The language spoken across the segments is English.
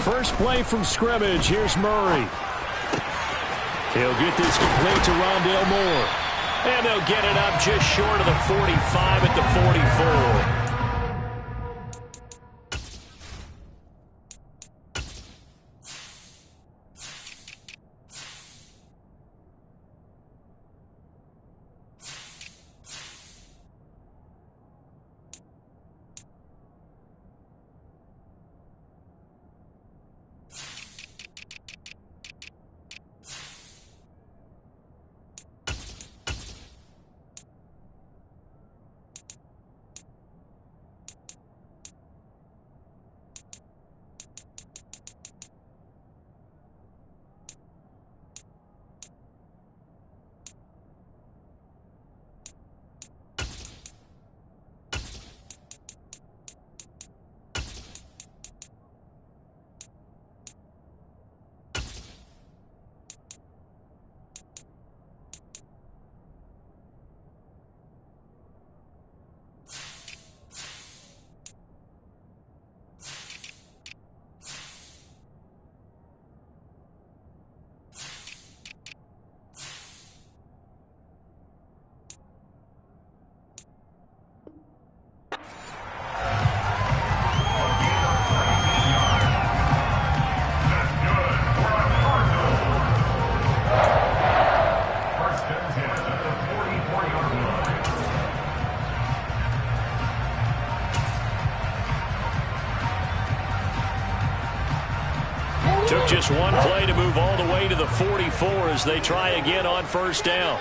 First play from scrimmage. Here's Murray. He'll get this complete to Rondale Moore. And they'll get it up just short of the 45 at the 44. Took just one play to move all the way to the 44 as they try again on first down.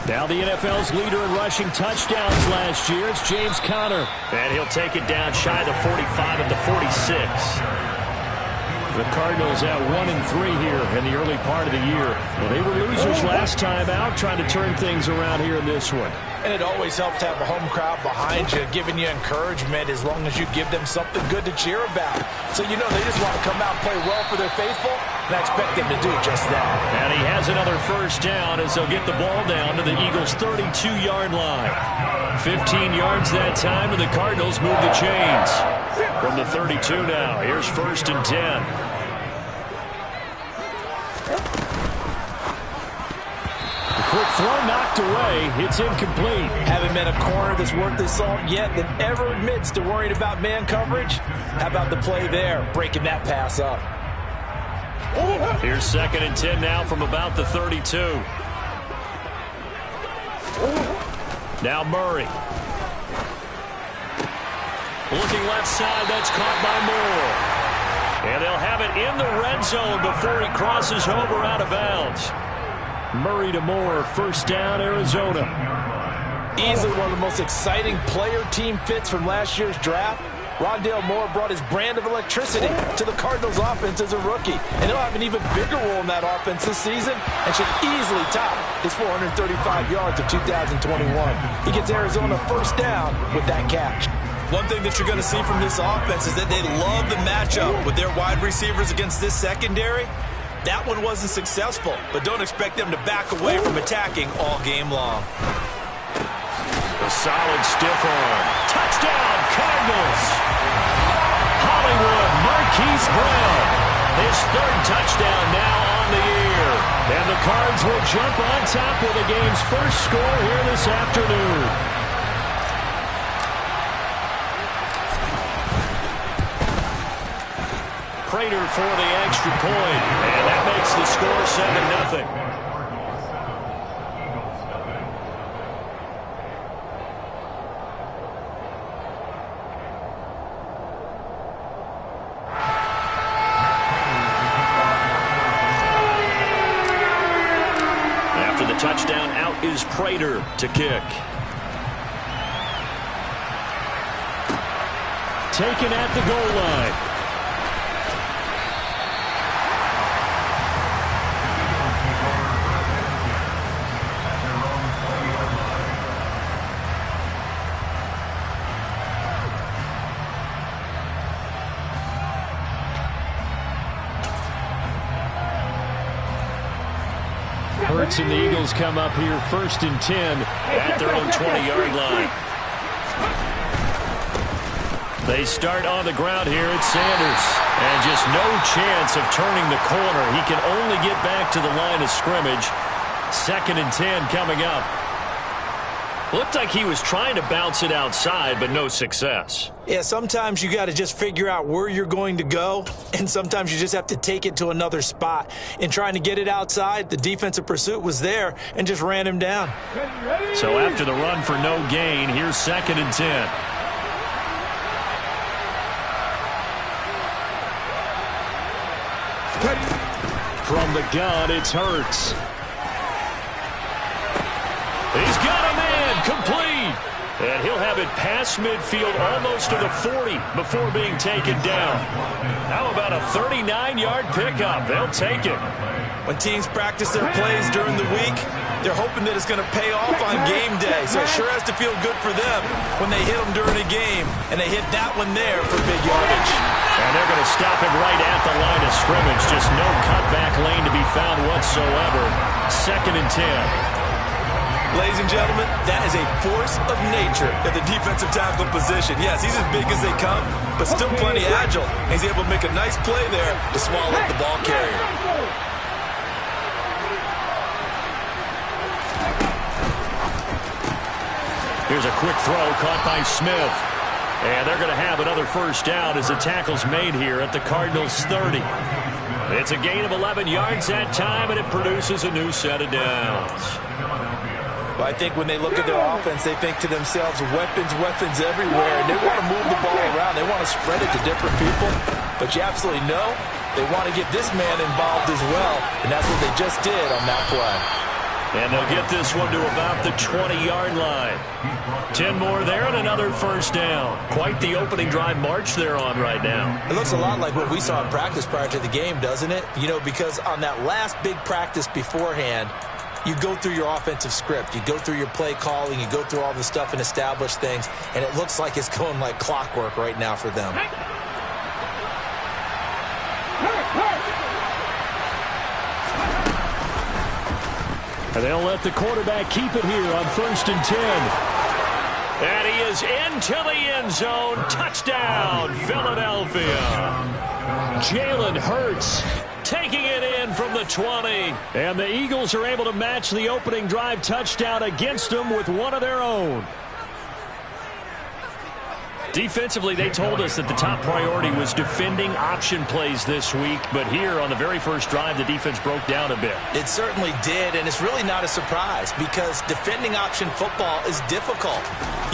Now the NFL's leader in rushing touchdowns last year. It's James Conner. And he'll take it down shy of the 45 at the 46. The Cardinals at 1-3 here in the early part of the year. Well, they were losers last time out, trying to turn things around here in this one. And it always helps to have a home crowd behind you, giving you encouragement as long as you give them something good to cheer about. So you know they just want to come out and play well for their faithful, and I expect them to do just that. And he has another first down as they'll get the ball down to the Eagles' 32-yard line. 15 yards that time, and the Cardinals move the chains. From the 32 now, here's 1st and 10. Quick throw knocked away. It's incomplete. Haven't met a corner that's worth his salt yet that ever admits to worrying about man coverage. How about the play there, breaking that pass up? Here's 2nd and 10 now from about the 32. Now Murray. Looking left side, that's caught by Moore. And they'll have it in the red zone before he crosses over out of bounds. Murray to Moore, first down, Arizona. Easily one of the most exciting player-team fits from last year's draft. Rondale Moore brought his brand of electricity to the Cardinals offense as a rookie. And he'll have an even bigger role in that offense this season and should easily top his 435 yards of 2021. He gets Arizona first down with that catch. One thing that you're going to see from this offense is that they love the matchup with their wide receivers against this secondary. That one wasn't successful, but don't expect them to back away from attacking all game long. A solid stiff arm. Touchdown, Cardinals! Hollywood Marquise Brown. His 3rd touchdown now on the year. And the Cards will jump on top with the game's first score here this afternoon. Prater for the extra point, and that makes the score 7-0. After the touchdown, out is Prater to kick. Taken at the goal line. Hurts and the Eagles come up here 1st and 10 at their own 20-yard line. They start on the ground here at Sanders. And just no chance of turning the corner. He can only get back to the line of scrimmage. 2nd and 10 coming up. Looked like he was trying to bounce it outside, but no success. Yeah, sometimes you got to just figure out where you're going to go, and sometimes you just have to take it to another spot. In trying to get it outside, the defensive pursuit was there and just ran him down. So after the run for no gain, here's 2nd and 10. From the gun, it's Hurts. He's got a man complete. And he'll have it past midfield almost to the 40 before being taken down. How about a 39-yard pickup? They'll take it. When teams practice their plays during the week, they're hoping that it's going to pay off on game day. So it sure has to feel good for them when they hit them during a game, and they hit that one there for big yardage. And they're going to stop him right at the line of scrimmage. Just no cutback lane to be found whatsoever. 2nd and 10. Ladies and gentlemen, that is a force of nature at the defensive tackle position. Yes, he's as big as they come, but still plenty agile. He's able to make a nice play there to swallow up the ball carrier. Here's a quick throw caught by Smith. And they're going to have another 1st down as the tackle's made here at the Cardinals' 30. It's a gain of 11 yards that time, and it produces a new set of downs. Well, I think when they look at their offense, they think to themselves, weapons everywhere, and they want to move the ball around. They want to spread it to different people, but you absolutely know they want to get this man involved as well, and that's what they just did on that play. And they'll get this one to about the 20-yard line. 10 more there and another 1st down. Quite the opening drive march they're on right now. It looks a lot like what we saw in practice prior to the game, doesn't it? You know, because on that last big practice beforehand, you go through your offensive script. You go through your play calling. You go through all the stuff and establish things. And it looks like it's going like clockwork right now for them. And they'll let the quarterback keep it here on 1st and 10. And he is into the end zone. Touchdown, Philadelphia. Jalen Hurts taking it in from the 20. And the Eagles are able to match the opening drive touchdown against them with one of their own. Defensively, they told us that the top priority was defending option plays this week. But here on the very first drive, the defense broke down a bit. It certainly did, and it's really not a surprise because defending option football is difficult.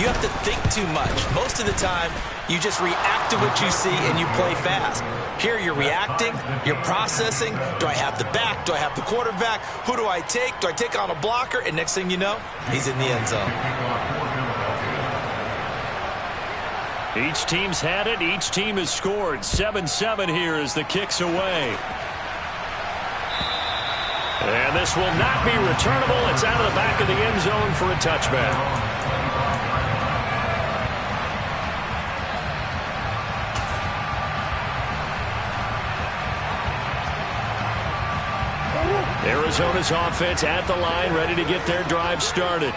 You have to think too much. Most of the time, you just react to what you see and you play fast. Here you're reacting, you're processing. Do I have the back? Do I have the quarterback? Who do I take? Do I take on a blocker? And next thing you know, he's in the end zone. Each team's had it. Each team has scored. 7-7 here as the kick's away. And this will not be returnable. It's out of the back of the end zone for a touchback. Arizona's offense at the line, ready to get their drive started.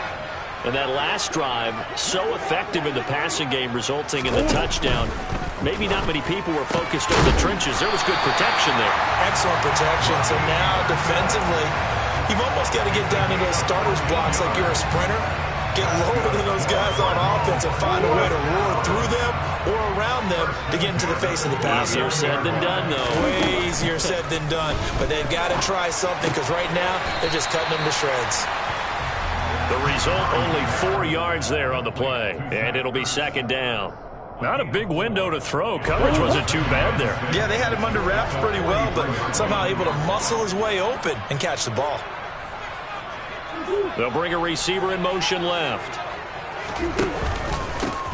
And that last drive, so effective in the passing game, resulting in the touchdown. Maybe not many people were focused on the trenches. There was good protection there. Excellent protection. So now, defensively, you've almost got to get down into those starters blocks like you're a sprinter. Get lower than those guys on offense and find a way to roar through them or around them to get into the face of the passer. Easier said than done, though. Way easier said than done. But they've got to try something because right now, they're just cutting them to shreds. The result, only 4 yards there on the play, and it'll be 2nd down. Not a big window to throw. Coverage wasn't too bad there. Yeah, they had him under wraps pretty well, but somehow able to muscle his way open and catch the ball. They'll bring a receiver in motion left.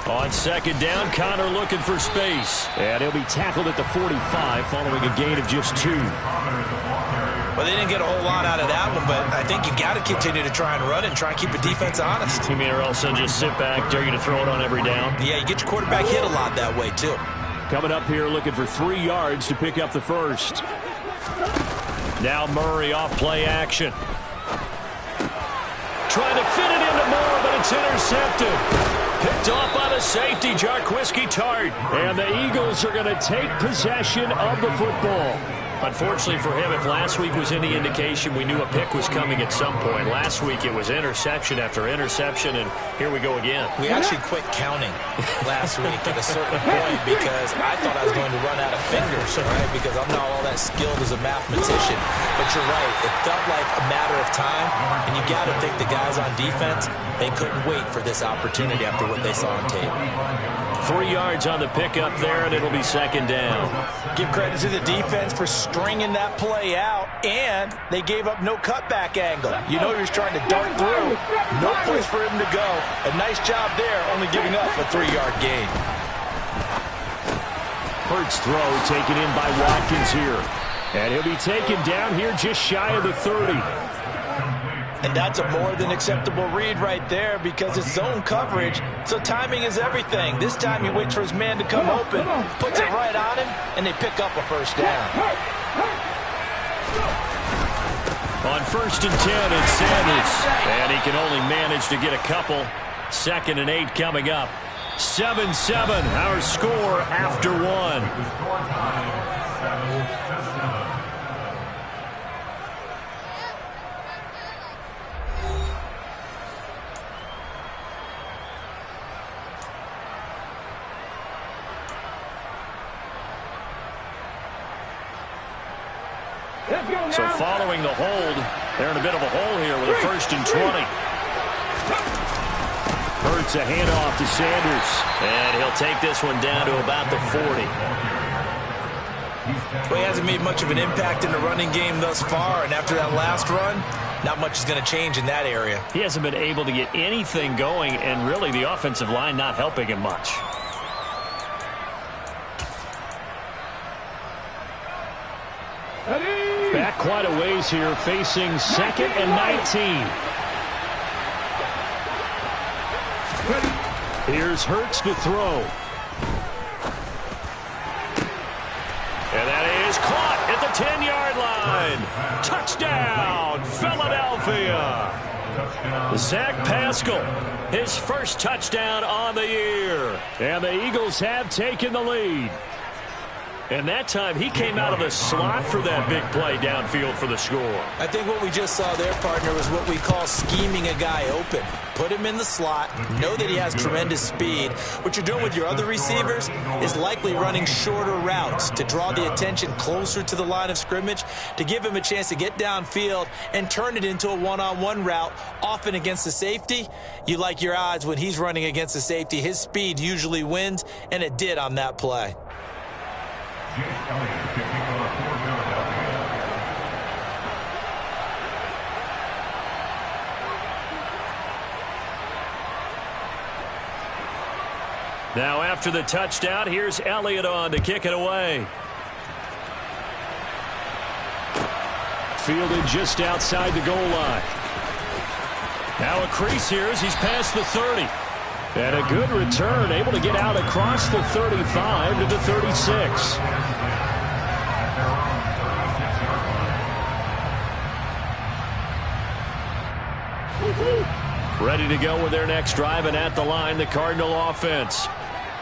On 2nd down, Connor looking for space. And he'll be tackled at the 45 following a gain of just 2. Well, they didn't get a whole lot out of that one, but I think you've got to continue to try and run and try and keep the defense honest. You mean or else they'll just sit back, dare you to throw it on every down? Yeah, you get your quarterback hit a lot that way, too. Coming up here looking for 3 yards to pick up the first. Now Murray off play action. trying to fit it into Moore, but it's intercepted. Picked off by the safety, Jarquiski Tart. And the Eagles are going to take possession of the football. Unfortunately for him, if last week was any indication, we knew a pick was coming at some point. Last week it was interception after interception, and here we go again. We actually quit counting last week at a certain point because I thought I was going to run out of fingers, right? Because I'm not all that skilled as a mathematician. But you're right. It felt like a matter of time, and you got to think the guys on defense, they couldn't wait for this opportunity after what they saw on tape. 3 yards on the pickup there, and it'll be second down. Give credit to the defense for stringing that play out, and they gave up no cutback angle. You know he was trying to dart through. No place for him to go. A nice job there, only giving up a 3-yard gain. Hurts throw taken in by Watkins here. And he'll be taken down here just shy of the 30. And that's a more than acceptable read right there because it's zone coverage, so timing is everything. This time he waits for his man to come open, puts it right on him, and they pick up a first down. On 1st and 10, it's Sanders. And he can only manage to get a couple. 2nd and 8 coming up. 7-7, our score after 1. So following the hold, they're in a bit of a hole here with a 1st and 20. Hurts a handoff to Sanders. And he'll take this one down to about the 40. Well, he hasn't made much of an impact in the running game thus far, and after that last run, not much is going to change in that area. He hasn't been able to get anything going, and really the offensive line not helping him much. Back quite a ways here, facing 2nd and 19. Here's Hurts to throw. And that is caught at the 10-yard line. Touchdown, Philadelphia. Zach Pascal, his first touchdown on the year. And the Eagles have taken the lead. And that time, he came out of the slot for that big play downfield for the score. I think what we just saw there, partner, was what we call scheming a guy open. Put him in the slot, know that he has tremendous speed. What you're doing with your other receivers is likely running shorter routes to draw the attention closer to the line of scrimmage, to give him a chance to get downfield and turn it into a one-on-one route, often against the safety. You like your odds when he's running against the safety. His speed usually wins, and it did on that play. Now after the touchdown, here's Elliott on to kick it away. Fielded just outside the goal line. Now a crease here as he's past the 30. And a good return, able to get out across the 35 to the 36. Ready to go with their next drive, and at the line, the Cardinal offense.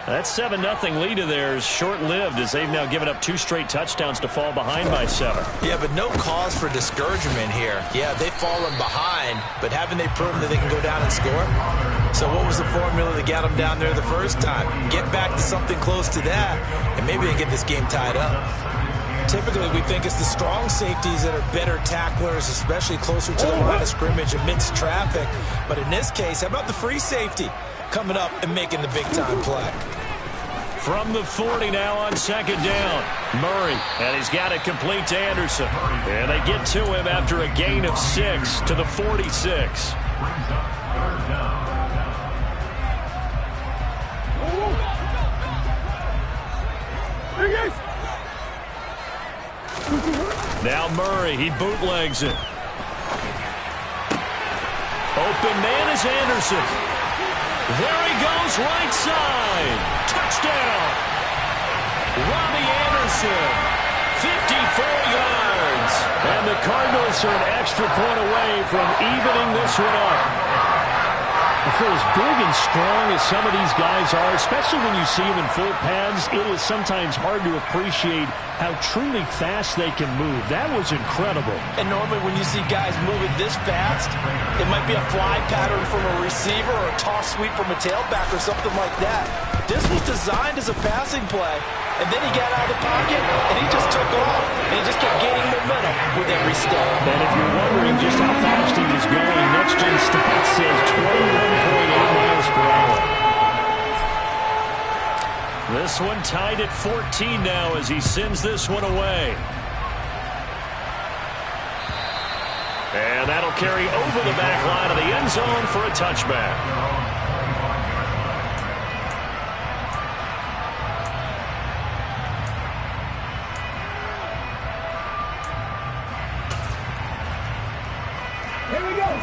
That 7-0 lead of theirs short-lived as they've now given up 2 straight touchdowns to fall behind by 7. Yeah, but no cause for discouragement here. Yeah, they've fallen behind, but haven't they proven that they can go down and score? So what was the formula that got them down there the first time? Get back to something close to that, and maybe they get this game tied up. Typically, we think it's the strong safeties that are better tacklers, especially closer to the line of scrimmage amidst traffic. But in this case, how about the free safety coming up and making the big-time play? From the 40 now on 2nd down. Murray, and he's got it complete to Anderson. And they get to him after a gain of 6 to the 46. Now Murray, he bootlegs it. Open man is Anderson. There he goes, right side. Touchdown. Robbie Anderson, 54 yards. And the Cardinals are an extra point away from evening this one up. For as big and strong as some of these guys are, especially when you see them in full pads, it is sometimes hard to appreciate how truly fast they can move. That was incredible. And normally when you see guys moving this fast, it might be a fly pattern from a receiver or a toss sweep from a tailback or something like that. This was designed as a passing play, and then he got out of the pocket, and he just took off, and he just kept gaining momentum with every step. And if you're wondering just how fast he was going, Next Gen Stats says 21.8 miles per hour. This one tied at 14 now as he sends this one away. And that'll carry over the back line of the end zone for a touchback.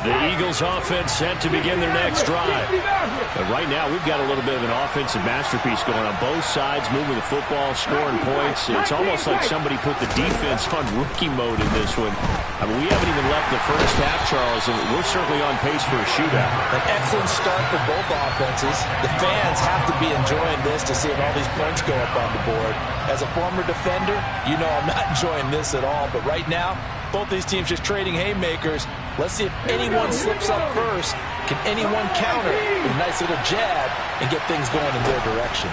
The Eagles offense set to begin their next drive. But right now, we've got a little bit of an offensive masterpiece going on both sides, moving the football, scoring points. It's almost like somebody put the defense on rookie mode in this one. I mean, we haven't even left the first half, Charles, and we're certainly on pace for a shootout. An excellent start for both offenses. The fans have to be enjoying this to see if all these points go up on the board. As a former defender, you know I'm not enjoying this at all. But right now, both these teams just trading haymakers. Let's see if anyone slips up first. Can anyone counter with a nice little jab and get things going in their direction?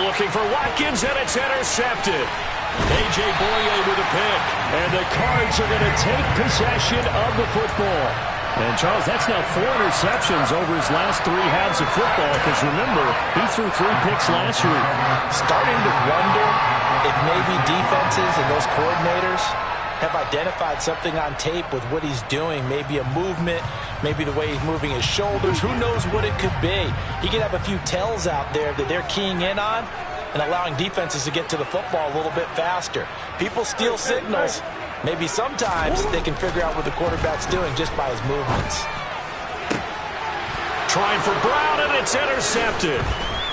Looking for Watkins, and it's intercepted. A.J. Boye with a pick. And the Cards are going to take possession of the football. And, Charles, that's now 4 interceptions over his last 3 halves of football. Because, remember, he threw 3 picks last week. Starting to wonder if maybe defenses and those coordinators have identified something on tape with what he's doing. Maybe a movement, maybe the way he's moving his shoulders. Who knows what it could be? He could have a few tells out there that they're keying in on and allowing defenses to get to the football a little bit faster. People steal signals. Maybe sometimes they can figure out what the quarterback's doing just by his movements. Trying for Brown, and it's intercepted.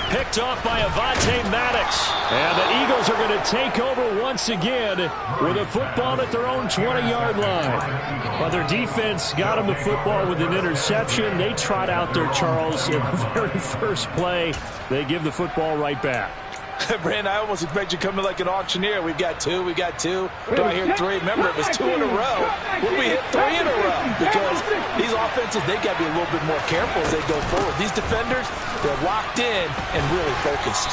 Picked off by Avonte Maddox. And the Eagles are going to take over once again with a football at their own 20-yard line. Well, their defense got them the football with an interception. They trot out there, Charles, in the very first play. They give the football right back. Brandon, I almost expect you to come to like an auctioneer. We've got 2, we've got 2. Do I hear 3? Remember, it was 2 in a row. Would we hit 3 in a row? Because these offenses, they got to be a little bit more careful as they go forward. These defenders, they're locked in and really focused.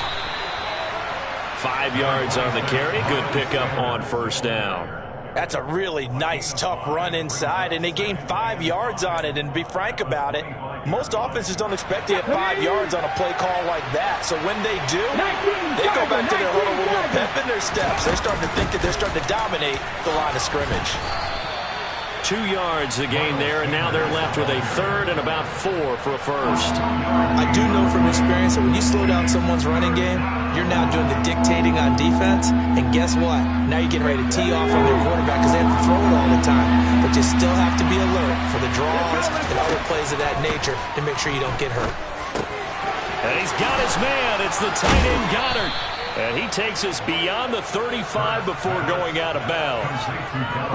5 yards on the carry. Good pickup on first down. That's a really nice, tough run inside, and they gained 5 yards on it. And to be frank about it, most offenses don't expect to hit 5 yards on a play call like that. So when they do, they go back to their huddle with a little pep in their steps. They're starting to think that they're starting to dominate the line of scrimmage. 2 yards the gain there, and now they're left with a 3rd and about 4 for a first. I do know from experience that when you slow down someone's running game, you're now doing the dictating on defense, and guess what? Now you're getting ready to tee off on their quarterback because they have to throw it all the time. But you still have to be alert for the draws and other plays of that nature to make sure you don't get hurt. And he's got his man. It's the tight end Goddard. And he takes us beyond the 35 before going out of bounds.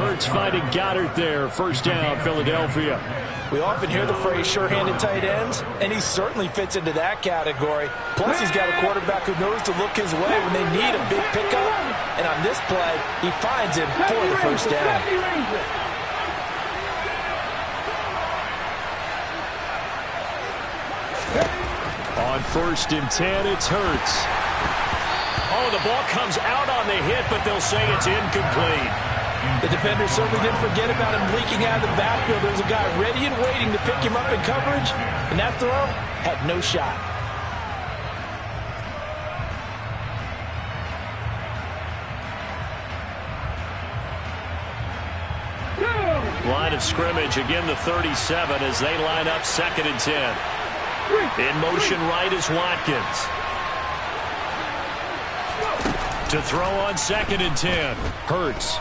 Hurts finding Goddard there. First down, Philadelphia. We often hear the phrase sure-handed tight ends, and he certainly fits into that category. Plus, he's got a quarterback who knows to look his way when they need a big pickup. And on this play, he finds him for the first down. On 1st and 10, it's Hurts. Oh, the ball comes out on the hit, but they'll say it's incomplete. The defender certainly didn't forget about him leaking out of the backfield. There was a guy ready and waiting to pick him up in coverage, and that throw had no shot. Line of scrimmage, again the 37 as they line up 2nd and 10. In motion right is Watkins. To throw on 2nd and 10. Hurts.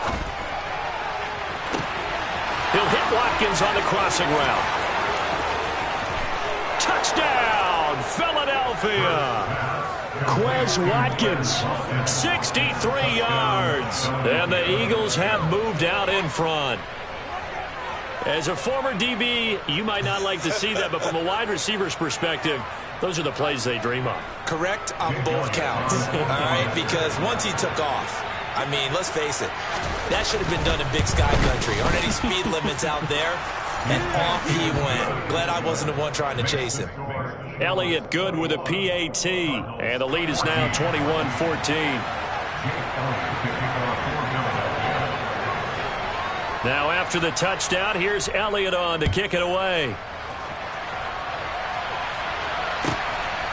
He'll hit Watkins on the crossing route. Touchdown, Philadelphia. Quez Watkins, 63 yards. And the Eagles have moved out in front. As a former DB, you might not like to see that, but from a wide receiver's perspective, those are the plays they dream of. Correct on both counts, all right? Because once he took off, I mean, let's face it, that should have been done in Big Sky Country. Aren't any speed limits out there? And off he went. Glad I wasn't the one trying to chase him. Elliott good with a PAT, and the lead is now 21-14. Now after the touchdown, here's Elliott on to kick it away.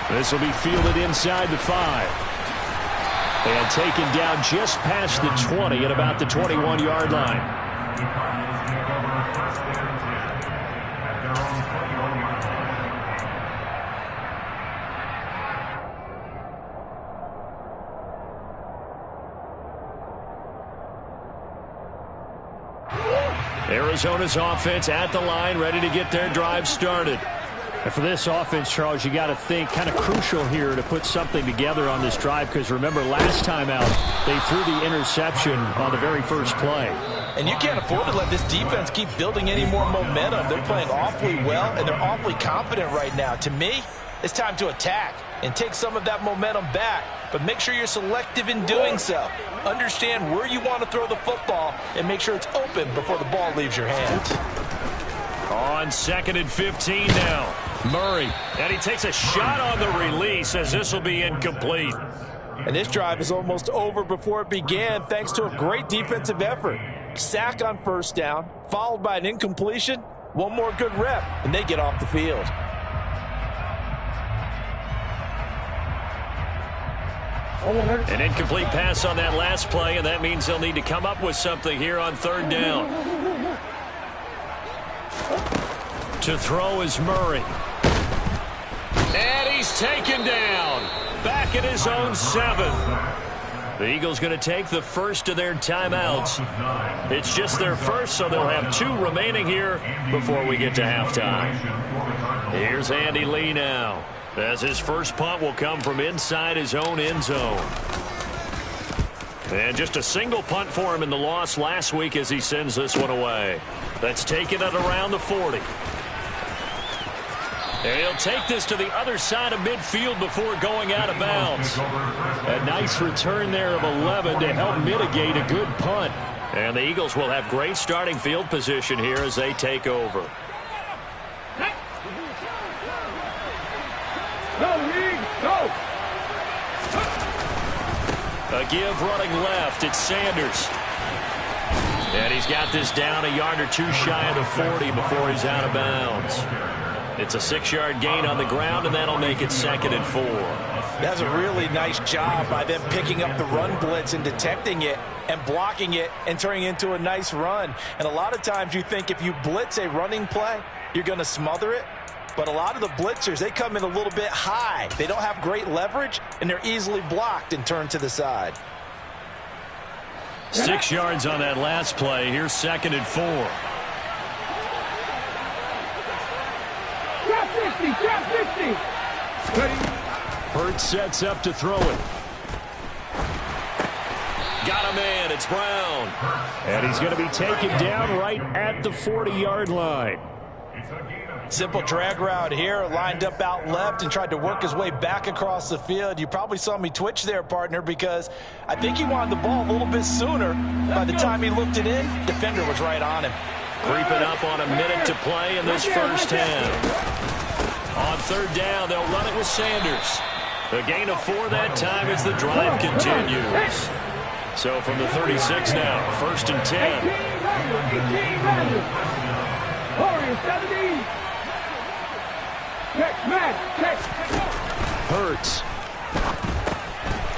This will be fielded inside the 5. And taken down just past the 20 at about the 21-yard line. Arizona's offense at the line, ready to get their drive started. And for this offense, Charles, you got to think kind of crucial here to put something together on this drive, because remember last time out they threw the interception on the very first play. And you can't afford to let this defense keep building any more momentum. They're playing awfully well, and they're awfully confident right now. To me, it's time to attack and take some of that momentum back, but make sure you're selective in doing so. Understand where you want to throw the football and make sure it's open before the ball leaves your hands. On 2nd and 15 now. Murray, and he takes a shot on the release as this will be incomplete. And this drive is almost over before it began thanks to a great defensive effort. Sack on first down, followed by an incompletion. One more good rep, and they get off the field. An incomplete pass on that last play, and that means they'll need to come up with something here on 3rd down. To throw is Murray. And he's taken down. Back at his own 7. The Eagles going to take the first of their timeouts. It's just their first, so they'll have 2 remaining here before we get to halftime. Here's Andy Lee now, as his first punt will come from inside his own end zone. And just a single punt for him in the loss last week as he sends this one away. That's taken at around the 40. And he'll take this to the other side of midfield before going out of bounds. A nice return there of 11 to help mitigate a good punt. And the Eagles will have great starting field position here as they take over. A give running left. It's Sanders. And he's got this down a yard or 2 shy of the 40 before he's out of bounds. It's a 6-yard gain on the ground, and that'll make it 2nd and 4. That's a really nice job by them picking up the run blitz and detecting it and blocking it and turning it into a nice run. And a lot of times you think if you blitz a running play, you're going to smother it. But a lot of the blitzers, they come in a little bit high. They don't have great leverage, and they're easily blocked and turned to the side. 6 yards on that last play. Here's 2nd and 4. Drop 50. Hurts sets up to throw it. Got a man. It's Brown. And he's going to be taken down right at the 40-yard line. Simple drag route here, lined up out left and tried to work his way back across the field. You probably saw me twitch there, partner, because I think he wanted the ball a little bit sooner. By the time he looked it in, defender was right on him. Creeping up on a minute to play in this first half. On 3rd down, they'll run it with Sanders. A gain of 4 that time as the drive continues. So from the 36 now, 1st and 10. Hurts.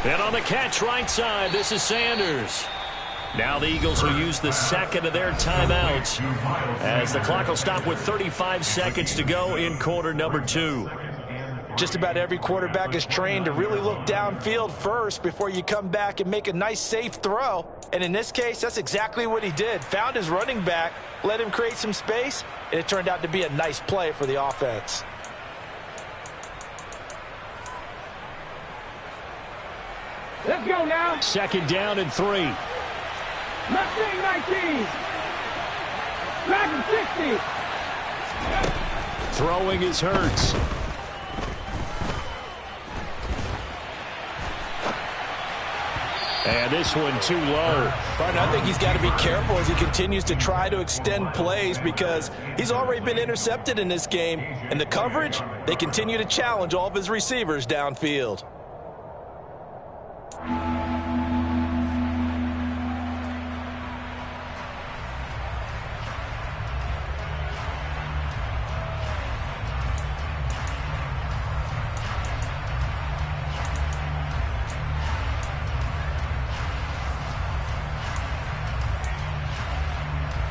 And on the catch right side, this is Sanders. Now the Eagles will use the 2nd of their timeouts as the clock will stop with 35 seconds to go in quarter number 2. Just about every quarterback is trained to really look downfield first before you come back and make a nice safe throw. And in this case, that's exactly what he did. Found his running back, let him create some space, and it turned out to be a nice play for the offense. Let's go now. Second down and 3. Mustang 19. Dragon 60. Throwing is Hurts. And this one too low. Partner, I think he's got to be careful as he continues to try to extend plays because he's already been intercepted in this game. And the coverage, they continue to challenge all of his receivers downfield.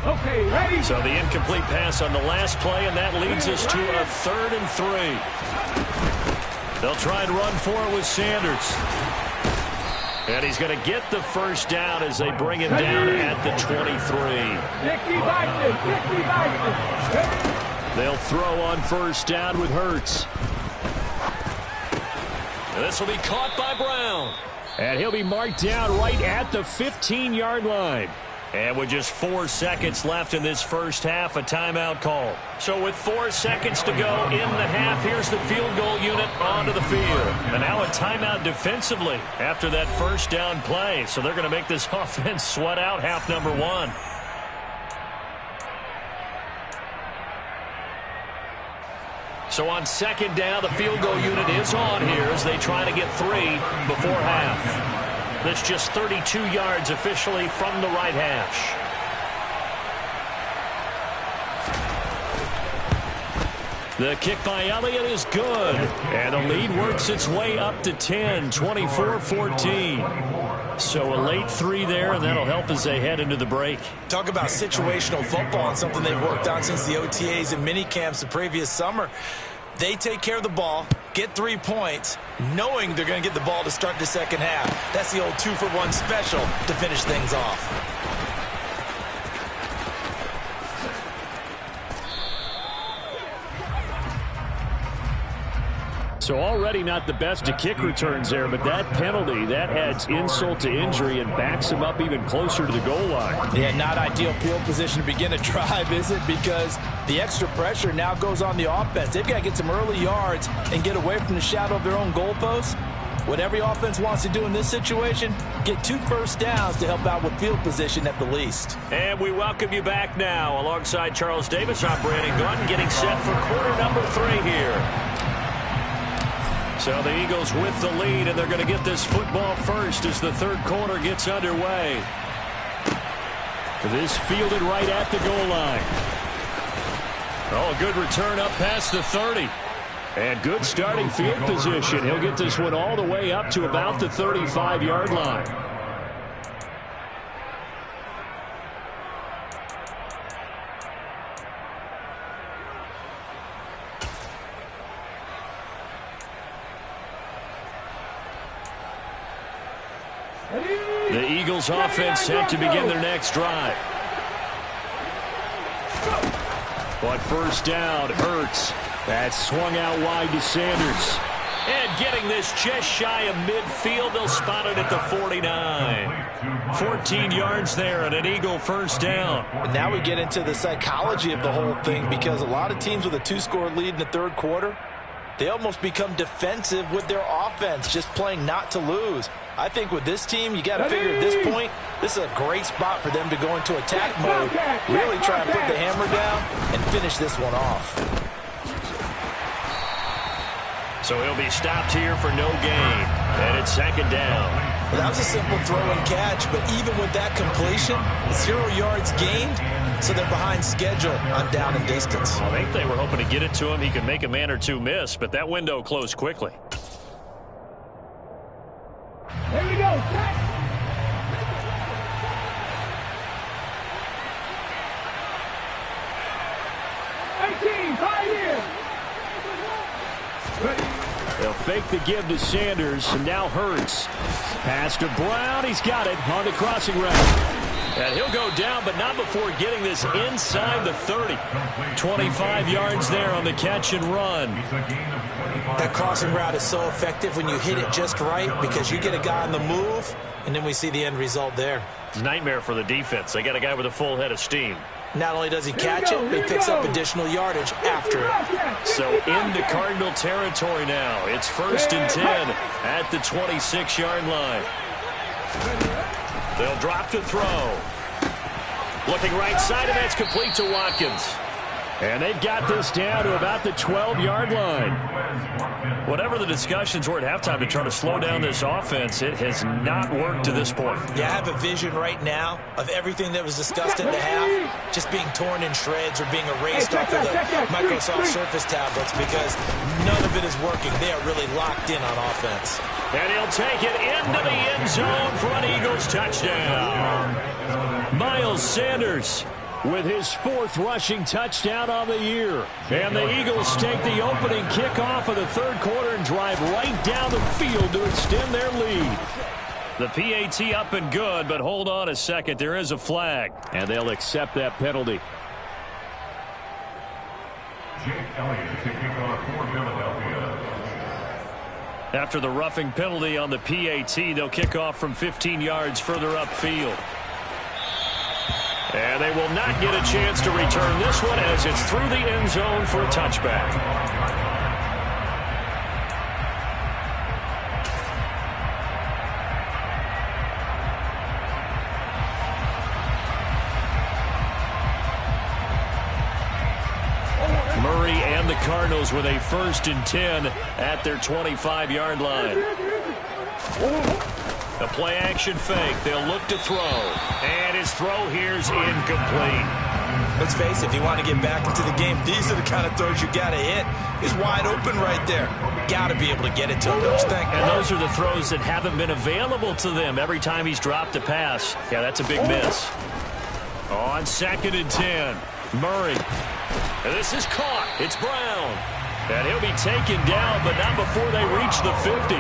Okay, ready? So the incomplete pass on the last play, and that leads us to a 3rd and 3. They'll try and run for it with Sanders. And he's going to get the first down as they bring him down at the 23. 60 They'll throw on first down with Hurts. This will be caught by Brown. And he'll be marked down right at the 15-yard line. And with just 4 seconds left in this first half, a timeout call. So with 4 seconds to go in the half, here's the field goal unit onto the field. And now a timeout defensively after that first down play. So they're going to make this offense sweat out half number 1. So on second down, the field goal unit is on here as they try to get 3 before half. That's just 32 yards officially from the right hash. The kick by Elliott is good. And the lead works its way up to 10, 24-14. So a late 3 there, and that'll help as they head into the break. Talk about situational football and something they've worked on since the OTAs and mini camps the previous summer. They take care of the ball, get 3 points, knowing they're going to get the ball to start the second half. That's the old 2-for-1 special to finish things off. So already not the best of kick returns there, but that penalty, that adds insult to injury and backs him up even closer to the goal line. Yeah, not ideal field position to begin a drive, is it? Because the extra pressure now goes on the offense. They've got to get some early yards and get away from the shadow of their own goalposts. What every offense wants to do in this situation, get 2 first downs to help out with field position at the least. And we welcome you back now. Alongside Charles Davis, I'm Brandon Gunn, getting set for quarter number 3 here. So the Eagles with the lead, and they're going to get this football first as the third quarter gets underway. This fielded right at the goal line. Oh, a good return up past the 30. And good starting field position. He'll get this one all the way up to about the 35-yard line. The Eagles offense set to begin their next drive. But first down, Hurts. That swung out wide to Sanders. And getting this just shy of midfield, they'll spot it at the 49. 14 yards there and an Eagle first down. And now we get into the psychology of the whole thing, because a lot of teams with a 2-score lead in the third quarter, they almost become defensive with their offense, just playing not to lose. I think with this team, you got to figure at this point, this is a great spot for them to go into attack mode, really try and put the hammer down and finish this one off. So he'll be stopped here for no gain. And it's second down. Well, that was a simple throw and catch, but even with that completion, 0 yards gained, so they're behind schedule on down and distance. I think they were hoping to get it to him. He could make a man or two miss, but that window closed quickly. Here we go. Set. They'll fake the give to Sanders, and now Hurts. Pass to Brown. He's got it on the crossing route. And he'll go down, but not before getting this inside the 30. 25 yards there on the catch and run. That crossing route is so effective when you hit it just right because you get a guy on the move, and then we see the end result there. It's a nightmare for the defense. They got a guy with a full head of steam. Not only does he catch it, but he picks up additional yardage after it. So into Cardinal territory now. It's 1st and 10 at the 26-yard line. They'll drop to throw. Looking right side, and that's complete to Watkins. And they've got this down to about the 12-yard line. Whatever the discussions were at halftime to try to slow down this offense, it has not worked to this point. Yeah, I have a vision right now of everything that was discussed at the half just being torn in shreds or being erased off of the Microsoft Surface tablets because none of it is working. They are really locked in on offense. And he'll take it into the end zone for an Eagles touchdown. Miles Sanders with his 4th rushing touchdown on the year. And the Eagles take the opening kickoff of the 3rd quarter and drive right down the field to extend their lead. The PAT up and good, but hold on a second. There is a flag. And they'll accept that penalty. After the roughing penalty on the PAT, they'll kick off from 15 yards further upfield. And they will not get a chance to return this one as it's through the end zone for a touchback. Murray and the Cardinals with a 1st and 10 at their 25-yard line. A play-action fake. They'll look to throw. And his throw here's incomplete. Let's face it, if you want to get back into the game, these are the kind of throws you got to hit. He's wide open right there. Got to be able to get it to him, don't you think? And those are the throws that haven't been available to them every time he's dropped a pass. Yeah, that's a big miss. On 2nd and 10, Murray. And this is caught. It's Brown. And he'll be taken down, but not before they reach the 50.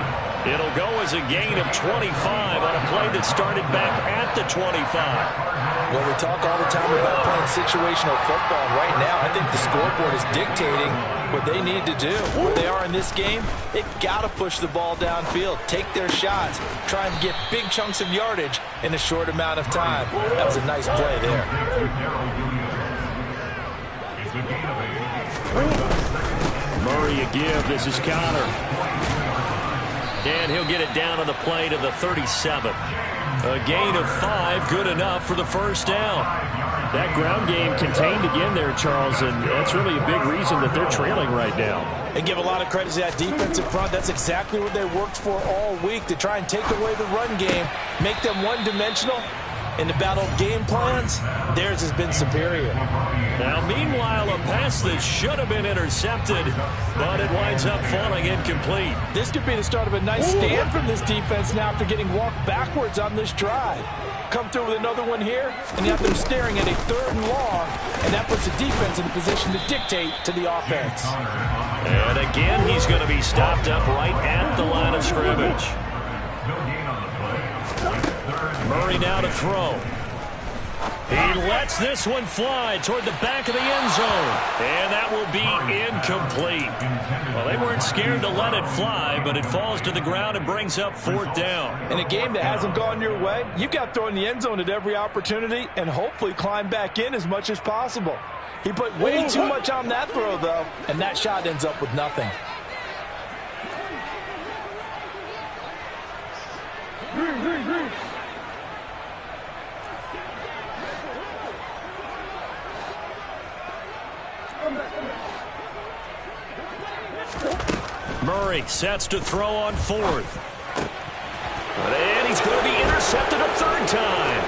It'll go as a gain of 25 on a play that started back at the 25. Well, we talk all the time about playing situational football. Right now, I think the scoreboard is dictating what they need to do. Where they are in this game, they've got to push the ball downfield, take their shots, try and get big chunks of yardage in a short amount of time. That was a nice play there. Murray a give. This is Connor. And he'll get it down on the play to the 37. A gain of 5, good enough for the 1st down. That ground game contained again there, Charles, and that's really a big reason that they're trailing right now. And give a lot of credit to that defensive front. That's exactly what they worked for all week, to try and take away the run game, make them one-dimensional. In the battle of game plans, theirs has been superior. Now, meanwhile, a pass that should have been intercepted, but it winds up falling incomplete. This could be the start of a nice stand from this defense now after getting walked backwards on this drive. Come through with another one here, and you have them staring at a 3rd and long, and that puts the defense in a position to dictate to the offense. And again, he's going to be stopped up right at the line of scrimmage. Murray now to throw. He lets this one fly toward the back of the end zone. And that will be incomplete. Well, they weren't scared to let it fly, but it falls to the ground and brings up 4th down. In a game that hasn't gone your way, you've got to throw in the end zone at every opportunity and hopefully climb back in as much as possible. He put way too much on that throw, though, and that shot ends up with nothing. Murray sets to throw on 4th. And he's going to be intercepted a 3rd time.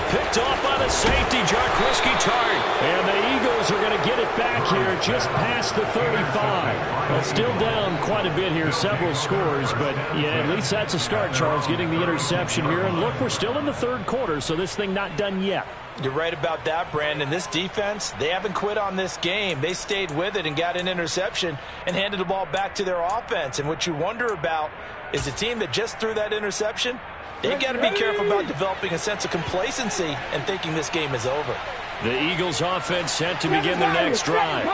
Picked off by the safety, Jarquiski Tart. And the Eagles are going to get it back here just past the 35. Well, still down quite a bit here, several scores. But, yeah, at least that's a start, Charles, getting the interception here. And, look, we're still in the 3rd quarter, so this thing not done yet. You're right about that, Brandon. This defense, they haven't quit on this game. They stayed with it and got an interception and handed the ball back to their offense. And what you wonder about is the team that just threw that interception, They've got to be careful about developing a sense of complacency and thinking this game is over. The Eagles offense set to begin their next drive.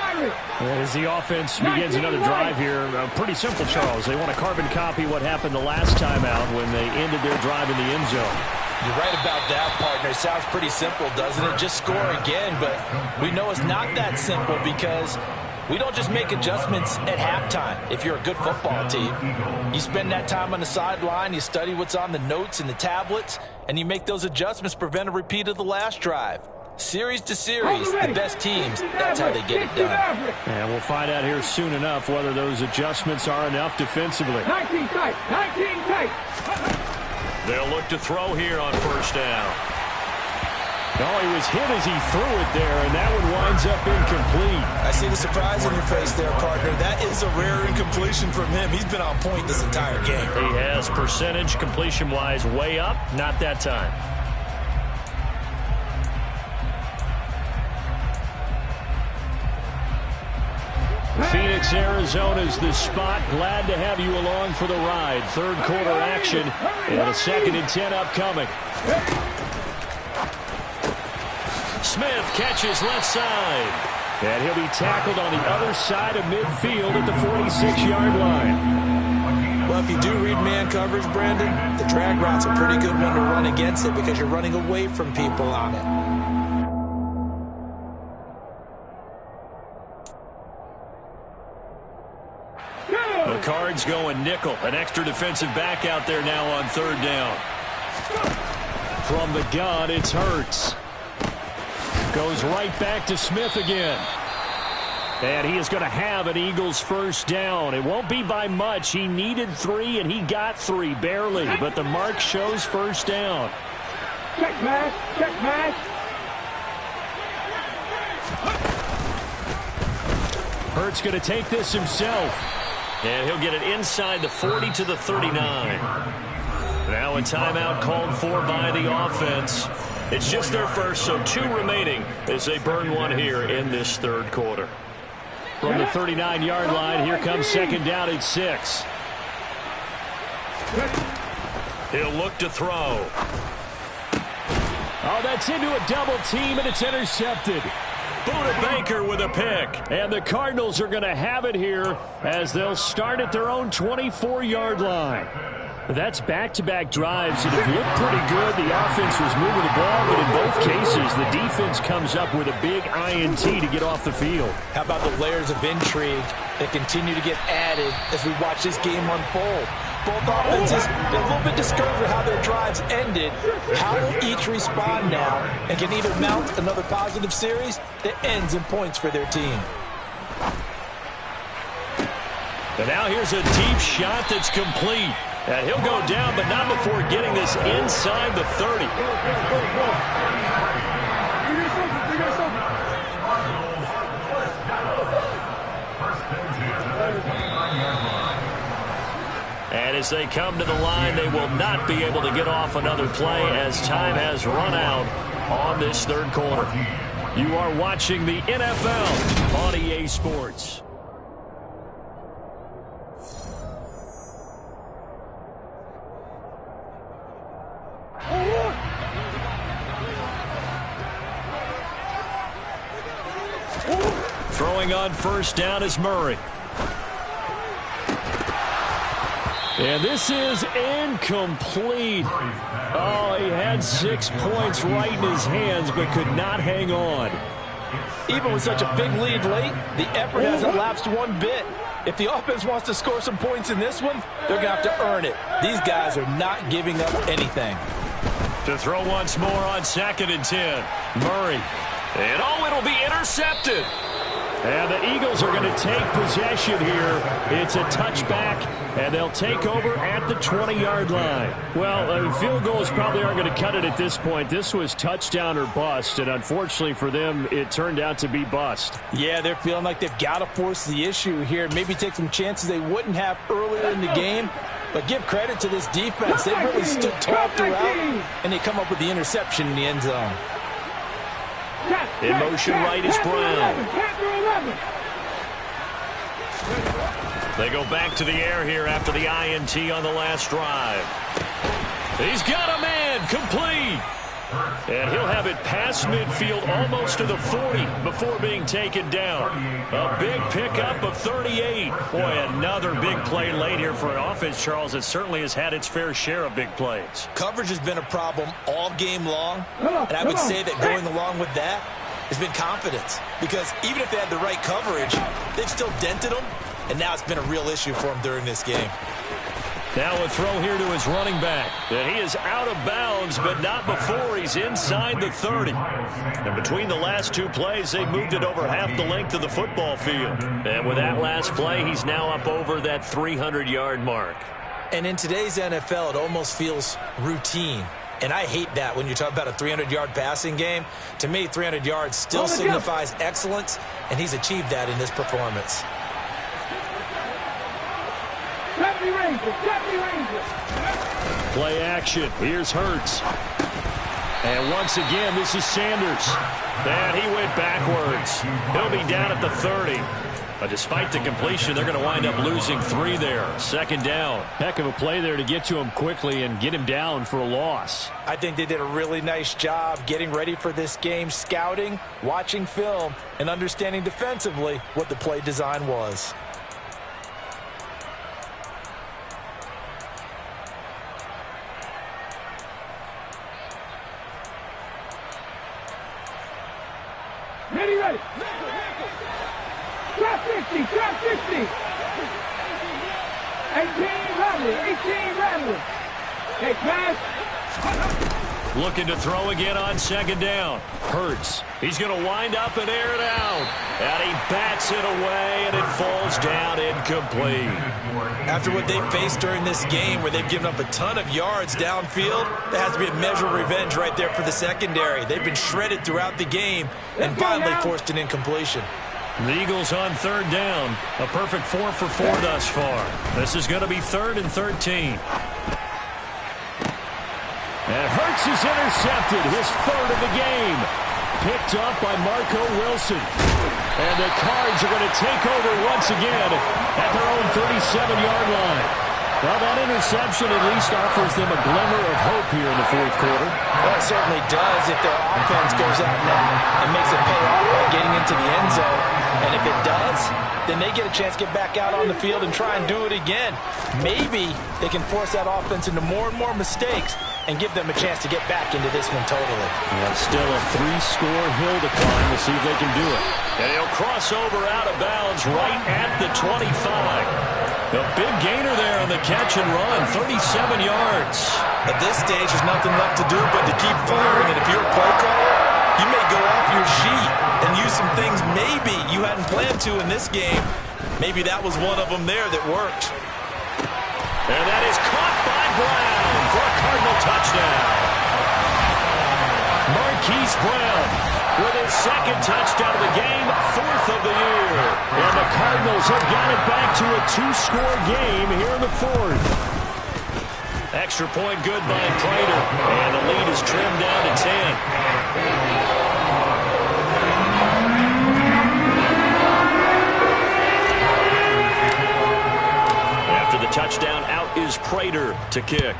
As the offense begins another drive here, pretty simple, Charles. They want to carbon copy what happened the last time out when they ended their drive in the end zone. You're right about that, partner. It sounds pretty simple, doesn't it? Just score again, but we know it's not that simple because we don't just make adjustments at halftime if you're a good football team. You spend that time on the sideline, you study what's on the notes and the tablets, and you make those adjustments to prevent a repeat of the last drive. Series to series, the best teams, that's how they get it done. And we'll find out here soon enough whether those adjustments are enough defensively. 19 tight, 19 tight. They'll look to throw here on first down. Oh, he was hit as he threw it there, and that one winds up incomplete. I see the surprise on your face there, partner. That is a rare incompletion from him. He's been on point this entire game. He has percentage completion-wise way up, not that time. Phoenix, Arizona's the spot. Glad to have you along for the ride. Third quarter action and a 2nd and 10 upcoming. Smith catches left side. And he'll be tackled on the other side of midfield at the 46-yard line. Well, if you do read man coverage, Brandon, the drag route's a pretty good one to run against it because you're running away from people on it. The Cards going nickel. An extra defensive back out there now on third down. From the gun, it's Hurts. Goes right back to Smith again. And he is going to have an Eagles first down. It won't be by much. He needed 3, and he got 3, barely. But the mark shows first down. Check pass, check pass. Hurts going to take this himself. And he'll get it inside the 40 to the 39. Now a timeout called for by the offense. It's just their first, so 2 remaining as they burn one here in this third quarter. From the 39-yard line, here comes second down at 6. He'll look to throw. Oh, that's into a double team, and it's intercepted. Buda Baker with a pick. And the Cardinals are going to have it here as they'll start at their own 24-yard line. That's back-to-back drives that have looked pretty good. The offense was moving the ball, but in both cases, the defense comes up with a big INT to get off the field. How about the layers of intrigue that continue to get added as we watch this game unfold? Both offenses are a little bit discouraged with how their drives ended. How will each respond now and can either mount another positive series that ends in points for their team? And now here's a deep shot that's complete. And he'll go down, but not before getting this inside the 30. And as they come to the line, they will not be able to get off another play as time has run out on this third quarter. You are watching the NFL on EA Sports. Throwing on first down is Murray. And this is incomplete. Oh, he had 6 points right in his hands, but could not hang on. Even with such a big lead late, the effort hasn't lapsed one bit. If the offense wants to score some points in this one, they're going to have to earn it. These guys are not giving up anything. To throw once more on 2nd and 10. Murray. And oh, it'll be intercepted. And the Eagles are going to take possession here. It's a touchback, and they'll take over at the 20-yard line. Well, field goals probably aren't going to cut it at this point. This was touchdown or bust, and unfortunately for them, it turned out to be bust. Yeah, they're feeling like they've got to force the issue here. Maybe take some chances they wouldn't have earlier in the game. But give credit to this defense. They've really stood tall throughout, and they come up with the interception in the end zone. In motion right is Brown. They go back to the air here after the INT on the last drive. He's got a man, complete. And he'll have it past midfield almost to the 40 before being taken down. A big pickup of 38. Boy, another big play late here for an offense, Charles, that certainly has had its fair share of big plays. Coverage has been a problem all game long, and I would say that going along with that has been confidence. Because even if they had the right coverage, they've still dented them, and now it's been a real issue for them during this game. Now a throw here to his running back. And he is out of bounds, but not before he's inside the 30. And between the last two plays, they moved it over half the length of the football field. And with that last play, he's now up over that 300-yard mark. And in today's NFL, it almost feels routine. And I hate that when you talk about a 300-yard passing game. To me, 300 yards still signifies excellence, and he's achieved that in this performance. Play action. Here's Hurts. And once again, this is Sanders. And he went backwards. He'll be down at the 30. But despite the completion, they're going to wind up losing 3 there. Second down. Heck of a play there to get to him quickly and get him down for a loss. I think they did a really nice job getting ready for this game, scouting, watching film, and understanding defensively what the play design was. Ready. Drop 50, drop 50. 18 rattling. Hey, pass. Looking to throw again on second down. Hurts. He's going to wind up and air it out. And he bats it away, and it falls down incomplete. After what they've faced during this game, where they've given up a ton of yards downfield, there has to be a measure of revenge right there for the secondary. They've been shredded throughout the game and finally forced an incompletion. The Eagles on third down. A perfect 4 for 4 thus far. This is going to be 3rd and 13. And Hurts is intercepted, his 3rd of the game. Picked up by Marco Wilson. And the Cards are going to take over once again at their own 37-yard line. Well, that interception at least offers them a glimmer of hope here in the 4th quarter. Well, it certainly does if their offense goes out now and makes it pay off by getting into the end zone. And if it does, then they get a chance to get back out on the field and try and do it again. Maybe they can force that offense into more and more mistakes and give them a chance to get back into this one totally. And still a 3-score hill to climb. We'll see if they can do it. And he'll cross over out of bounds right at the 25. A big gainer there on the catch and run, 37 yards. At this stage, there's nothing left to do but to keep firing. And if you're a play caller, you may go off your sheet and use some things maybe you hadn't planned to in this game. Maybe that was one of them there that worked. And that is caught by Brown for a Cardinal touchdown. Marquise Brown with his 2nd touchdown of the game, 4th of the year. And the Cardinals have got it back to a 2-score game here in the 4th. Extra point good by Prater. And the lead is trimmed down to 10. The touchdown, out is Prater to kick.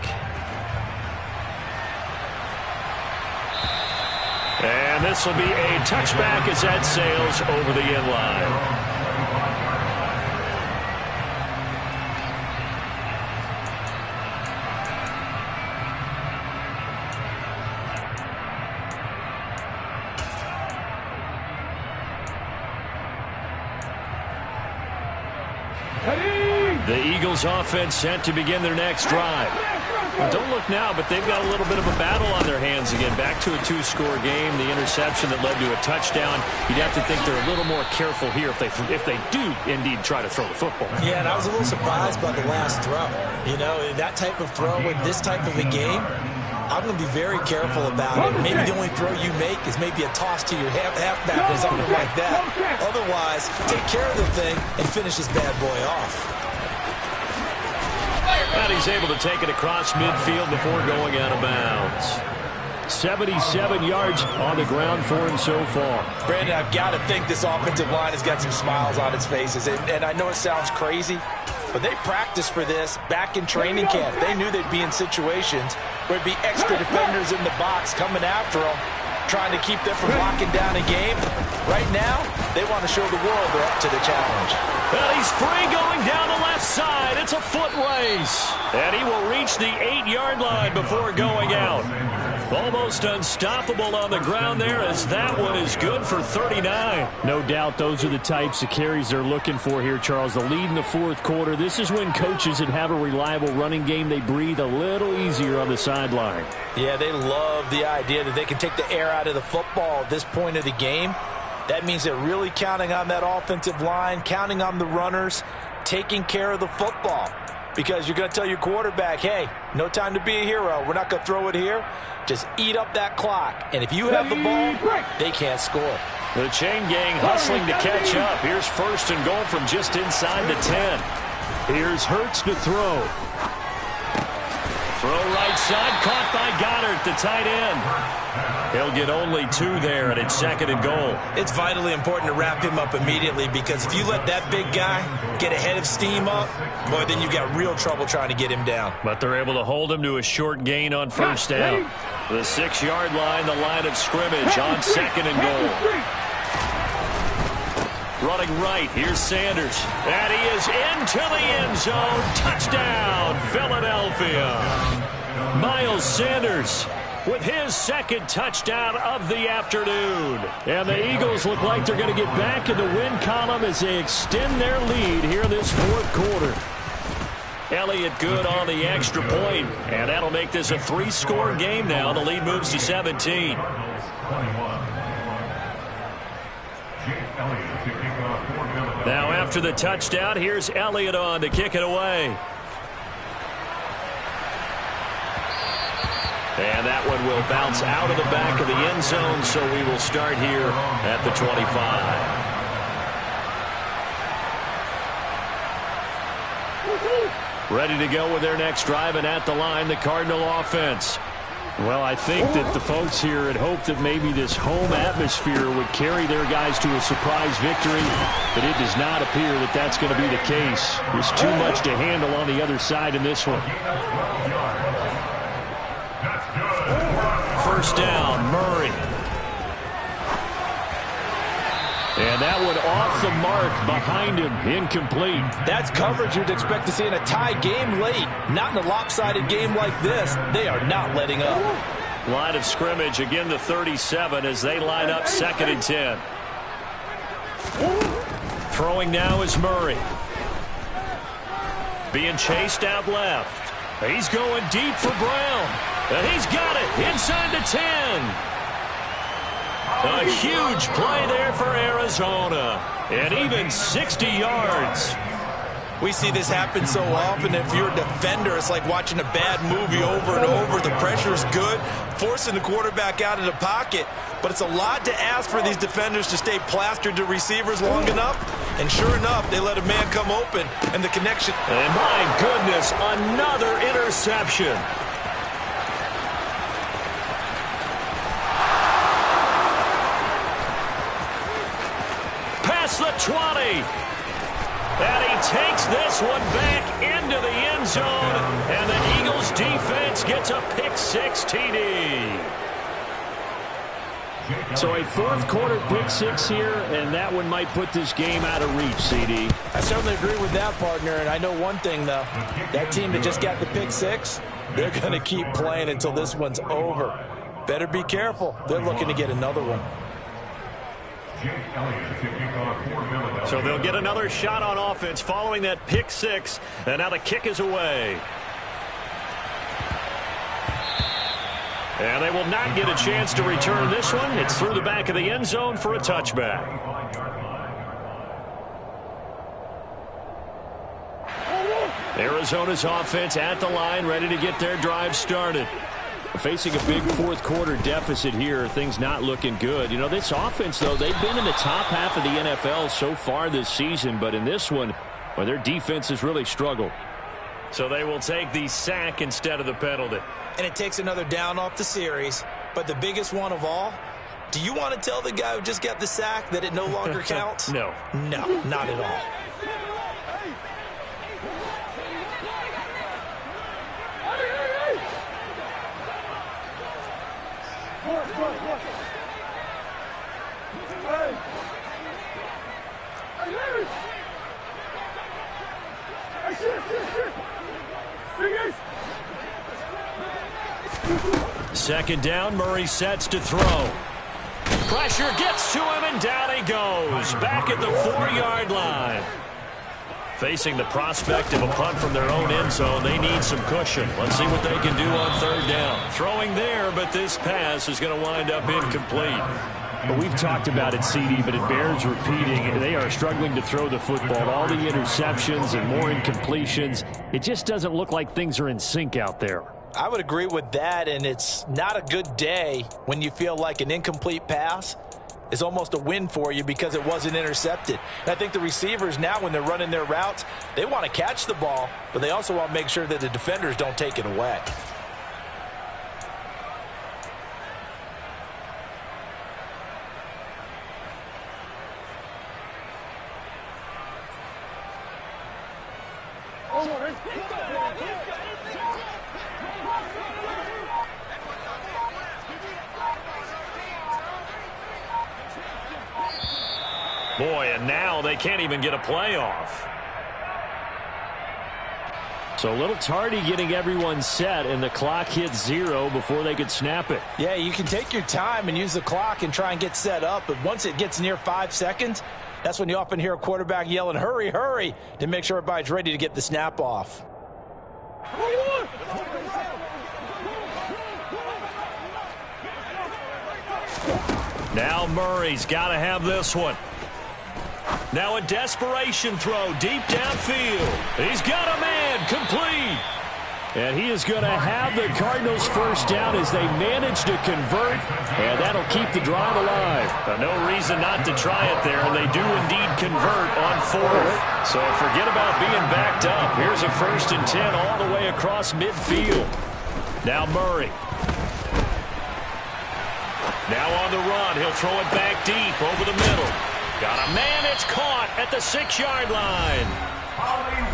And this will be a touchback as that sails over the end line. The Eagles offense set to begin their next drive. Well, don't look now, but they've got a little bit of a battle on their hands again. Back to a 2-score game. The interception that led to a touchdown. You'd have to think they're a little more careful here if they do indeed try to throw the football. Yeah, and I was a little surprised by the last throw. You know, that type of throw in this type of a game, I'm going to be very careful about it. Maybe the only throw you make is maybe a toss to your halfback or something like that. Otherwise, take care of the thing and finish this bad boy off. And he's able to take it across midfield before going out of bounds. 77 yards on the ground for him so far. Brandon, I've got to think this offensive line has got some smiles on its faces. And I know it sounds crazy, but they practiced for this back in training camp. They knew they'd be in situations where it'd be extra defenders in the box coming after them, trying to keep them from locking down a game. Right now, they want to show the world they're up to the challenge. Well, he's free going down the left side. It's a foot race. And he will reach the 8-yard line before going out. Almost unstoppable on the ground there, as that one is good for 39. No doubt those are the types of carries they're looking for here, Charles. The lead in the fourth quarter. This is when coaches that have a reliable running game, they breathe a little easier on the sideline. Yeah, they love the idea that they can take the air out of the football at this point of the game. That means they're really counting on that offensive line, counting on the runners, taking care of the football. Because you're going to tell your quarterback, hey, no time to be a hero. We're not going to throw it here. Just eat up that clock. And if you have the ball, they can't score. The chain gang hustling to catch up. Here's first and goal from just inside the 10. Here's Hurts to throw. Throw right side, caught by Goddard, the tight end. He'll get only 2 there, and it's second and goal. It's vitally important to wrap him up immediately, because if you let that big guy get ahead of steam up, boy, then you've got real trouble trying to get him down. But they're able to hold him to a short gain on first down. The 6-yard line, the line of scrimmage on second and goal. Running right, here's Sanders. And he is into the end zone. Touchdown, Philadelphia. Miles Sanders with his second touchdown of the afternoon. And the Eagles look like they're going to get back in the win column as they extend their lead here in this fourth quarter. Elliott good on the extra point, and that'll make this a 3-score game now. The lead moves to 17. Now after the touchdown, here's Elliott on to kick it away. And that one will bounce out of the back of the end zone, so we will start here at the 25. Ready to go with their next drive, and at the line, the Cardinal offense. Well, I think that the folks here had hoped that maybe this home atmosphere would carry their guys to a surprise victory, but it does not appear that that's going to be the case. There's too much to handle on the other side in this one. First down, Murray. And that one off the mark behind him, incomplete. That's coverage you'd expect to see in a tie game late. Not in a lopsided game like this. They are not letting up. Line of scrimmage, again the 37 as they line up second and 10. Throwing now is Murray. Being chased out left. He's going deep for Brown. And he's got it inside the 10. A huge play there for Arizona. And even 60 yards. We see this happen so often. If you're a defender, it's like watching a bad movie over and over. The pressure is good, forcing the quarterback out of the pocket. But it's a lot to ask for these defenders to stay plastered to receivers long enough. And sure enough, they let a man come open, and the connection. And my goodness, another interception. Past the 20. And he takes this one back into the end zone. And the Eagles defense gets a pick-6 TD. So a fourth quarter pick-6 here, and that one might put this game out of reach, CD. I certainly agree with that, partner. And I know one thing, though. That team that just got the pick-6, they're going to keep playing until this one's over. Better be careful. They're looking to get another one. So they'll get another shot on offense following that pick-6, and now the kick is away. And they will not get a chance to return this one. It's through the back of the end zone for a touchback. Arizona's offense at the line, ready to get their drive started. Facing a big fourth quarter deficit here, things not looking good. You know, this offense, though, they've been in the top half of the NFL so far this season, but in this one, well, their defense has really struggled. So they will take the sack instead of the penalty. And it takes another down off the series. But the biggest one of all, do you want to tell the guy who just got the sack that it no longer counts? No. No, not at all. Second down, Murray sets to throw. Pressure gets to him, and down he goes. Back at the 4-yard line. Facing the prospect of a punt from their own end zone, they need some cushion. Let's see what they can do on third down. Throwing there, but this pass is going to wind up incomplete. But we've talked about it, CD, but it bears repeating. They are struggling to throw the football. All the interceptions and more incompletions. It just doesn't look like things are in sync out there. I would agree with that, and it's not a good day when you feel like an incomplete pass is almost a win for you because it wasn't intercepted. And I think the receivers now, when they're running their routes, they want to catch the ball, but they also want to make sure that the defenders don't take it away. Boy, and now they can't even get a playoff. So a little tardy getting everyone set, and the clock hits 0 before they could snap it. Yeah, you can take your time and use the clock and try and get set up, but once it gets near 5 seconds, that's when you often hear a quarterback yelling, hurry, hurry, to make sure everybody's ready to get the snap off. Now Murray's got to have this one. Now a desperation throw deep downfield. He's got a man, complete. And he is going to have the Cardinals first down as they manage to convert, and that'll keep the drive alive. No reason not to try it there, and they do indeed convert on 4th. So forget about being backed up. Here's a 1st and 10 all the way across midfield. Now Murray. Now on the run, he'll throw it back deep over the middle. Got a man, it's caught at the 6-yard line.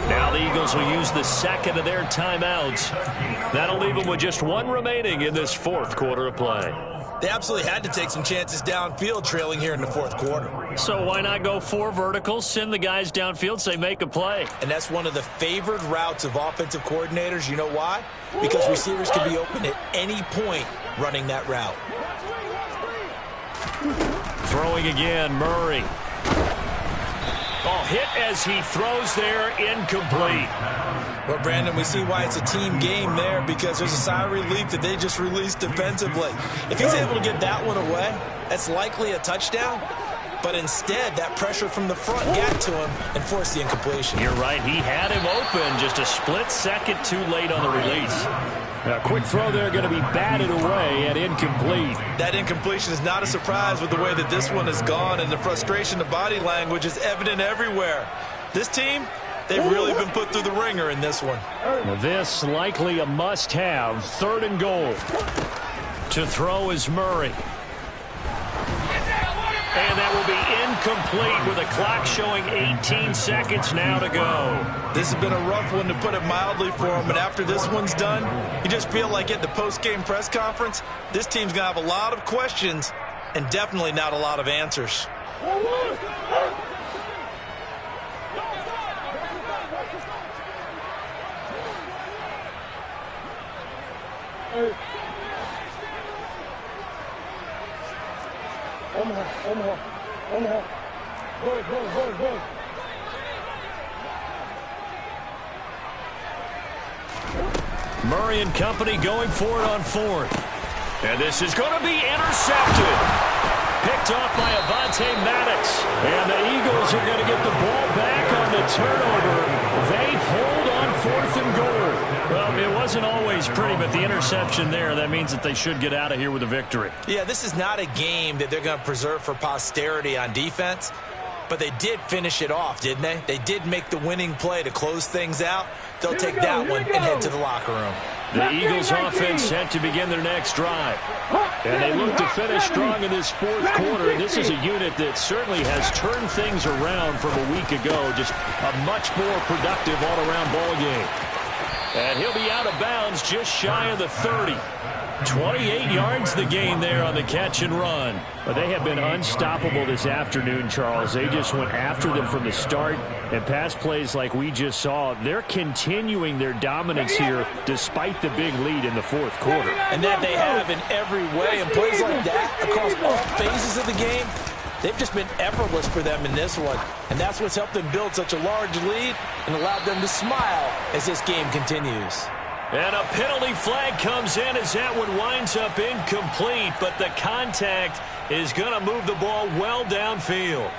Now the Eagles will use the second of their timeouts. That'll leave them with just one remaining in this 4th quarter of play. They absolutely had to take some chances downfield trailing here in the 4th quarter. So why not go 4 verticals, send the guys downfield, say make a play? And that's one of the favored routes of offensive coordinators. You know why? Because receivers can be open at any point running that route. Throwing again, Murray. Oh, hit as he throws there, incomplete. Well, Brandon, we see why it's a team game there, because there's a sigh of relief that they just released defensively. If he's able to get that one away, that's likely a touchdown. But instead, that pressure from the front got to him and forced the incompletion. You're right. He had him open, just a split second too late on the release. A quick throw there going to be batted away and incomplete. That incompletion is not a surprise with the way that this one has gone, and the frustration of body language is evident everywhere. This team, they've really been put through the ringer in this one. Well, this likely a must-have. 3rd and goal. To throw is Murray. And that will be incomplete with a clock showing 18 seconds now to go. This has been a rough one, to put it mildly, for him. And after this one's done, you just feel like at the post-game press conference, this team's going to have a lot of questions and definitely not a lot of answers. Omaha. Go. Murray and company going for it on 4th. And this is going to be intercepted. Picked off by Avonte Maddox. And the Eagles are going to get the ball back on the turnover. They hold on 4th and goal. Well, it wasn't always pretty, but the interception there, that means that they should get out of here with a victory. Yeah, this is not a game that they're going to preserve for posterity on defense. But they did finish it off, didn't they? They did make the winning play to close things out. They'll take that one and head to the locker room. The Eagles offense set to begin their next drive. And they look to finish strong in this fourth quarter. And this is a unit that certainly has turned things around from a week ago. Just a much more productive all-around ball game. And he'll be out of bounds just shy of the 30. 28 yards the gain there on the catch and run. But they have been unstoppable this afternoon, Charles. They just went after them from the start. And pass plays like we just saw, they're continuing their dominance here despite the big lead in the fourth quarter. And that they have in every way. And plays like that across all phases of the game, they've just been effortless for them in this one. And that's what's helped them build such a large lead and allowed them to smile as this game continues. And a penalty flag comes in as that one winds up incomplete, but the contact is going to move the ball well downfield.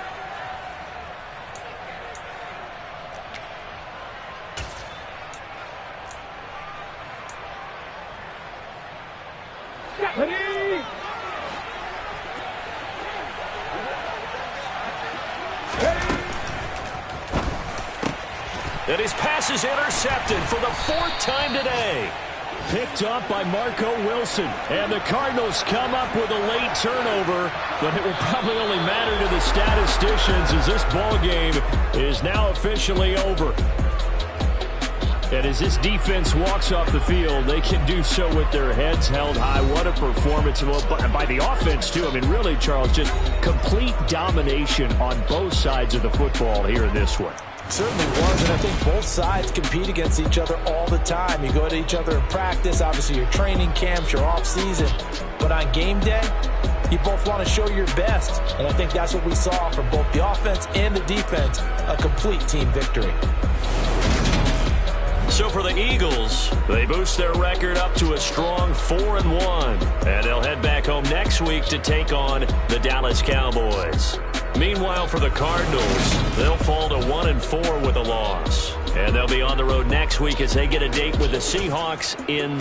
And his pass is intercepted for the fourth time today. Picked up by Marco Wilson. And the Cardinals come up with a late turnover, but it will probably only matter to the statisticians as this ball game is now officially over. And as this defense walks off the field, they can do so with their heads held high. What a performance by the offense, too. I mean, really, Charles, just complete domination on both sides of the football here in this one. Certainly was, and I think both sides compete against each other all the time. You go to each other in practice, obviously your training camps, your off-season. But on game day, you both want to show your best. And I think that's what we saw from both the offense and the defense, a complete team victory. So for the Eagles, they boost their record up to a strong 4-1. And they'll head back home next week to take on the Dallas Cowboys. Meanwhile, for the Cardinals, they'll fall to 1-4 with a loss. And they'll be on the road next week as they get a date with the Seahawks in